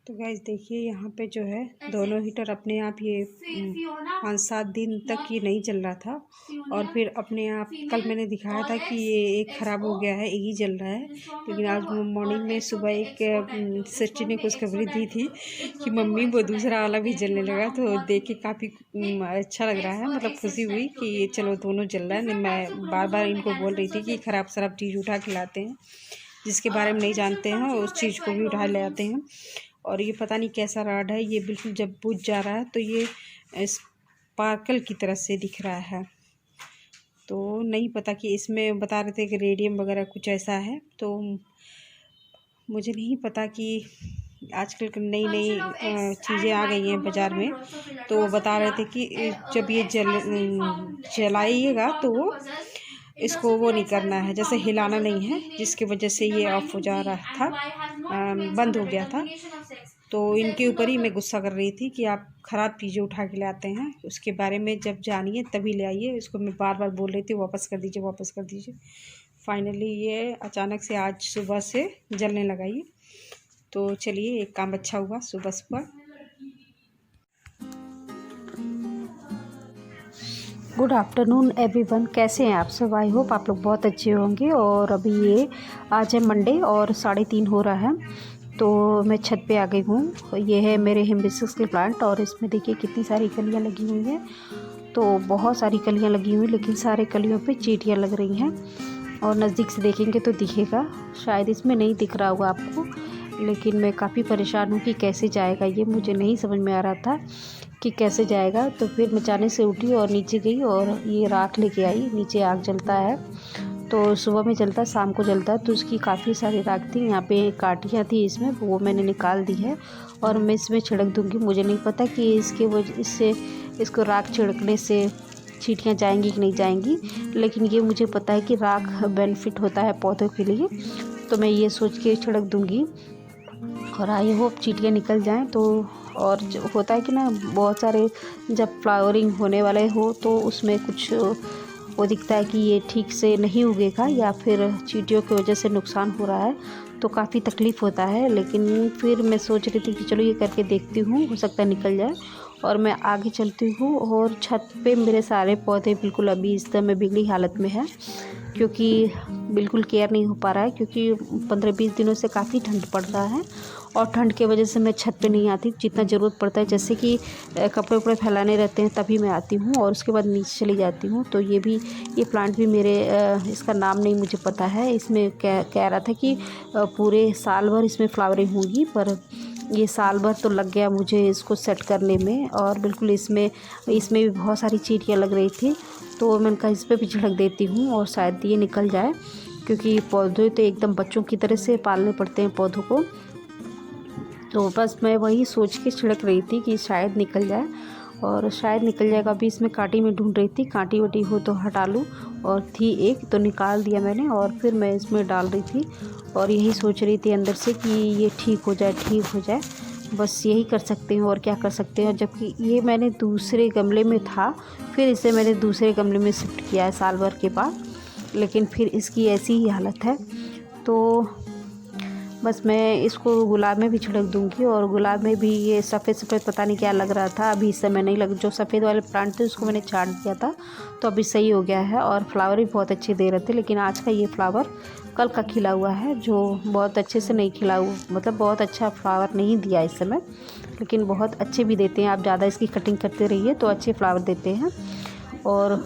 तो गाइस देखिए यहाँ पे जो है दोनों हीटर अपने आप ये 5-7 दिन तक ये नहीं चल रहा था और फिर अपने आप कल मैंने दिखाया था कि ये एक ख़राब हो गया है, एक ही जल रहा है। लेकिन आज मॉर्निंग में सुबह एक सिस्टर ने खुशखबरी दी थी कि मम्मी वो दूसरा वाला भी जलने लगा। तो देख के काफ़ी अच्छा लग रहा है, मतलब खुशी हुई कि चलो दोनों जल रहा है। मैं बार बार इनको बोल रही थी कि ख़राब चीज़ उठा के लाते हैं, जिसके बारे में नहीं जानते हैं उस चीज़ को भी उठा ले आते हैं। और ये पता नहीं कैसा रॉड है, ये बिल्कुल जब बुझ जा रहा है तो ये स्पार्कल की तरह से दिख रहा है। तो नहीं पता कि इसमें बता रहे थे कि रेडियम वगैरह कुछ ऐसा है। तो मुझे नहीं पता कि आजकल नई नई चीज़ें आ गई हैं बाज़ार में। तो वो बता रहे थे कि जब ये जलाइएगा तो इसको वो नहीं करना है, जैसे हिलाना नहीं है, जिसकी वजह से ये ऑफ हो जा रहा था, बंद हो गया था। तो इनके ऊपर ही मैं गुस्सा कर रही थी कि आप ख़राब चीज़ें उठा के लाते हैं, उसके बारे में जब जानिए तभी ले आइए। इसको मैं बार बार बोल रही थी वापस कर दीजिए, वापस कर दीजिए। फाइनली ये अचानक से आज सुबह से जलने लगा ये। तो चलिए एक काम अच्छा हुआ सुबह सुबह। गुड आफ्टरनून एवरीवन, कैसे हैं आप सब? आई होप आप लोग बहुत अच्छे होंगे। और अभी ये आज है मंडे और 3:30 हो रहा है। तो मैं छत पे आ गई हूँ। ये है मेरे हिबिस्कस के प्लांट और इसमें देखिए कितनी सारी कलियाँ लगी हुई हैं। तो बहुत सारी कलियाँ लगी हुई, लेकिन सारे कलियों पे चींटियाँ लग रही हैं। और नज़दीक से देखेंगे तो दिखेगा, शायद इसमें नहीं दिख रहा होगा आपको, लेकिन मैं काफ़ी परेशान हूँ कि कैसे जाएगा ये, मुझे नहीं समझ में आ रहा था कि कैसे जाएगा। तो फिर मैं जाने से उठी और नीचे गई और ये राख लेके आई। नीचे आग जलता है, तो सुबह में जलता है, शाम को जलता है। तो उसकी काफ़ी सारी राख थी, यहाँ पे काटियाँ थी इसमें, वो मैंने निकाल दी है और मैं इसमें छिड़क दूँगी। मुझे नहीं पता कि इससे इसको राख छिड़कने से चींटियाँ जाएंगी कि नहीं जाएंगी, लेकिन ये मुझे पता है कि राख बेनिफिट होता है पौधों के लिए। तो मैं ये सोच के छिड़क दूँगी और आई होप चींटियाँ निकल जाएं। तो और होता है कि ना, बहुत सारे जब फ्लावरिंग होने वाले हो तो उसमें कुछ वो दिखता है कि ये ठीक से नहीं उगेगा या फिर चींटियों की वजह से नुकसान हो रहा है, तो काफ़ी तकलीफ़ होता है। लेकिन फिर मैं सोच रही थी कि चलो ये करके देखती हूँ, हो सकता है निकल जाए। और मैं आगे चलती हूँ और छत पे मेरे सारे पौधे बिल्कुल अभी इस समय बिगड़ी हालत में है, क्योंकि बिल्कुल केयर नहीं हो पा रहा है, क्योंकि 15-20 दिनों से काफ़ी ठंड पड़ रहा है। और ठंड की वजह से मैं छत पे नहीं आती, जितना ज़रूरत पड़ता है, जैसे कि कपड़े उपड़े फैलाने रहते हैं तभी मैं आती हूँ और उसके बाद नीचे चली जाती हूँ। तो ये प्लांट भी मेरे इसका नाम नहीं मुझे पता है। इसमें कह रहा था कि पूरे साल भर इसमें फ्लावरिंग होगी, पर ये साल भर तो लग गया मुझे इसको सेट करने में। और बिल्कुल इसमें भी बहुत सारी चींटियाँ लग रही थी, तो मैंने कहा इस पर भी छिड़क देती हूँ और शायद ये निकल जाए, क्योंकि पौधे तो एकदम बच्चों की तरह से पालने पड़ते हैं पौधों को। तो बस मैं वही सोच के छिड़क रही थी कि शायद निकल जाए, और शायद निकल जाएगा। अभी इसमें कांटी में ढूंढ रही थी, कांटी वटी हो तो हटा लूँ, और थी एक तो निकाल दिया मैंने और फिर मैं इसमें डाल रही थी और यही सोच रही थी अंदर से कि ये ठीक हो जाए, ठीक हो जाए। बस यही कर सकते हैं और क्या कर सकते हैं। जबकि ये मैंने दूसरे गमले में था, फिर इसे मैंने दूसरे गमले में शिफ्ट किया है साल भर के बाद, लेकिन फिर इसकी ऐसी ही हालत है। तो बस मैं इसको गुलाब में भी छिड़क दूंगी। और गुलाब में भी ये सफ़ेद सफ़ेद पता नहीं क्या लग रहा था, अभी इस समय नहीं लग, जो सफ़ेद वाले प्लांट थे उसको मैंने छांट दिया था, तो अभी सही हो गया है। और फ्लावर भी बहुत अच्छे दे रहे थे, लेकिन आज का ये फ्लावर कल का खिला हुआ है, जो बहुत अच्छे से नहीं खिला हुआ, मतलब बहुत अच्छा फ्लावर नहीं दिया इस समय, लेकिन बहुत अच्छे भी देते हैं। आप ज़्यादा इसकी कटिंग करते रहिए तो अच्छे फ्लावर देते हैं। और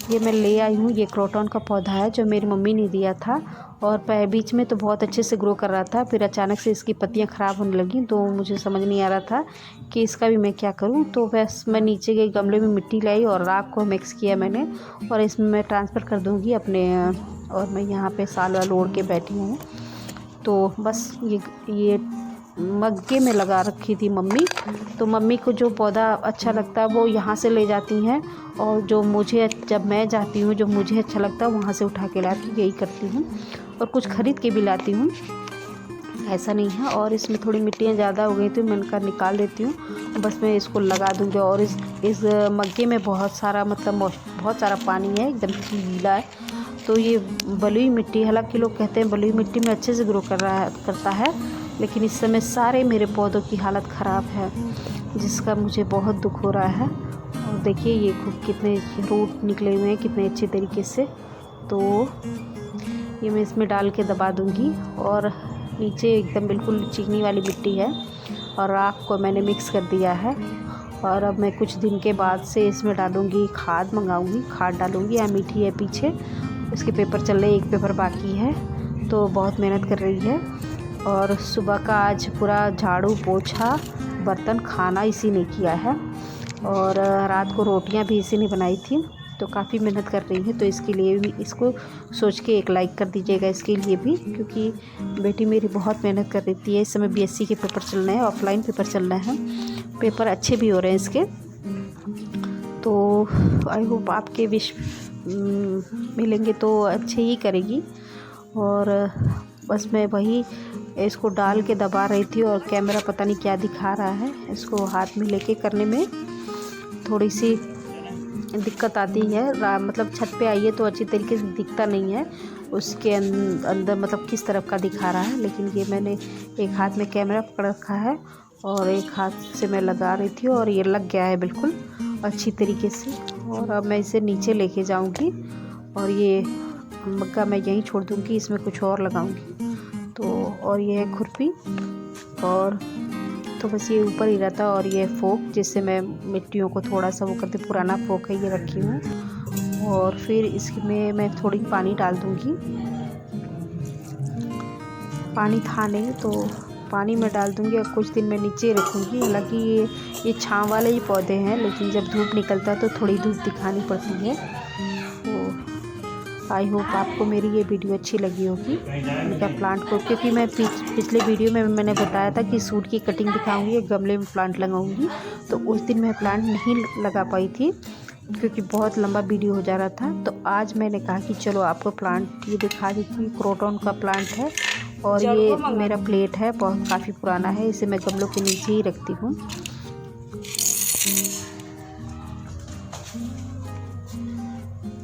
ये मैं ले आई हूँ, ये क्रोटन का पौधा है जो मेरी मम्मी ने दिया था, और बीच में तो बहुत अच्छे से ग्रो कर रहा था, फिर अचानक से इसकी पत्तियां ख़राब होने लगी, तो मुझे समझ नहीं आ रहा था कि इसका भी मैं क्या करूं। तो बस मैं नीचे गई, गमले में मिट्टी लाई और राख को मिक्स किया मैंने, और इसमें मैं ट्रांसफ़र कर दूंगी अपने। और मैं यहाँ पे साल वाल ओढ़ के बैठी हूँ। तो बस ये मग्गे में लगा रखी थी मम्मी, तो मम्मी को जो पौधा अच्छा लगता है वो यहाँ से ले जाती हैं, और जो मुझे, जब मैं जाती हूँ जो मुझे अच्छा लगता है वहाँ से उठा के लाती, यही करती हूँ। और कुछ ख़रीद के भी लाती हूँ, ऐसा नहीं है। और इसमें थोड़ी मिट्टियाँ ज़्यादा हो गई थी, मैं इनका निकाल देती हूँ, बस मैं इसको लगा दूँगी। और इस मग्गे में बहुत सारा, मतलब बहुत सारा पानी है, एकदम गीला है। तो ये बलुई मिट्टी, हालांकि लोग कहते हैं बलुई मिट्टी में अच्छे से ग्रो करता है, लेकिन इस समय सारे मेरे पौधों की हालत ख़राब है, जिसका मुझे बहुत दुख हो रहा है। और देखिए ये कितने रूट निकले हुए हैं, कितने अच्छे तरीके से। तो ये मैं इसमें डाल के दबा दूँगी। और नीचे एकदम बिल्कुल चीनी वाली मिट्टी है और राख को मैंने मिक्स कर दिया है। और अब मैं कुछ दिन के बाद से इसमें डालूँगी खाद, मंगाऊँगी खाद डालूँगी। या मीठी है पीछे, उसके पेपर चल रहे, एक पेपर बाकी है, तो बहुत मेहनत कर रही है। और सुबह का आज पूरा झाड़ू पोछा बर्तन खाना इसी ने किया है। और रात को रोटियां भी इसी ने बनाई थी। तो काफ़ी मेहनत कर रही है। तो इसके लिए भी इसको सोच के एक लाइक कर दीजिएगा इसके लिए भी, क्योंकि बेटी मेरी बहुत मेहनत कर रही है। इस समय बीएससी के पेपर चल रहे हैं, ऑफलाइन पेपर चल रहे हैं, पेपर अच्छे भी हो रहे हैं इसके। तो आई होप आपके विश मिलेंगे तो अच्छे ही करेगी। और बस मैं वही इसको डाल के दबा रही थी और कैमरा पता नहीं क्या दिखा रहा है। इसको हाथ में लेके करने में थोड़ी सी दिक्कत आती है। मतलब छत पे आइए तो अच्छी तरीके से दिखता नहीं है उसके अंदर मतलब किस तरफ का दिखा रहा है। लेकिन ये मैंने एक हाथ में कैमरा पकड़ रखा है और एक हाथ से मैं लगा रही थी और ये लग गया है बिल्कुल अच्छी तरीके से। और अब मैं इसे नीचे लेके जाऊंगी और ये मग्गा मैं यहीं छोड़ दूंगी, इसमें कुछ और लगाऊंगी। तो और ये है खुरपी, और तो बस ये ऊपर ही रहता। और ये फोक जिससे मैं मिट्टियों को थोड़ा सा वो करती, पुराना फोक है ये रखी हूँ। और फिर इसमें मैं थोड़ी पानी डाल दूँगी। पानी था नहीं तो पानी में डाल दूँगी और कुछ दिन मैं नीचे रखूँगी। हालांकि ये छाँव वाले ही पौधे हैं, लेकिन जब धूप निकलता है तो थोड़ी धूप दिखानी पड़ती है। तो आई होप आपको मेरी ये वीडियो अच्छी लगी होगी इनका प्लांट को, क्योंकि मैं पिछले वीडियो में मैंने बताया था कि सूट की कटिंग दिखाऊंगी, गमले में प्लांट लगाऊंगी। तो उस दिन मैं प्लांट नहीं लगा पाई थी क्योंकि बहुत लंबा वीडियो हो जा रहा था। तो आज मैंने कहा कि चलो आपको प्लांट ये दिखा देती हूँ। क्रोटन का प्लांट है और ये मेरा प्लेट है, बहुत काफ़ी पुराना है, इसे मैं गमलों के नीचे ही रखती हूँ।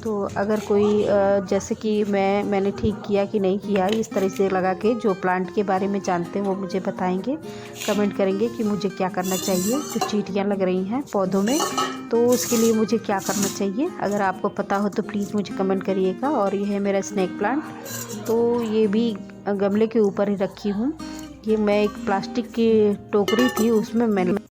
तो अगर कोई जैसे कि मैंने ठीक किया कि नहीं किया इस तरह से लगा के, जो प्लांट के बारे में जानते हैं वो मुझे बताएंगे, कमेंट करेंगे कि मुझे क्या करना चाहिए। कुछ चींटियाँ लग रही हैं पौधों में, तो उसके लिए मुझे क्या करना चाहिए, अगर आपको पता हो तो प्लीज़ मुझे कमेंट करिएगा। और ये है मेरा स्नेक प्लांट, तो ये भी गमले के ऊपर ही रखी हूँ। ये मैं एक प्लास्टिक की टोकरी थी उसमें मैंने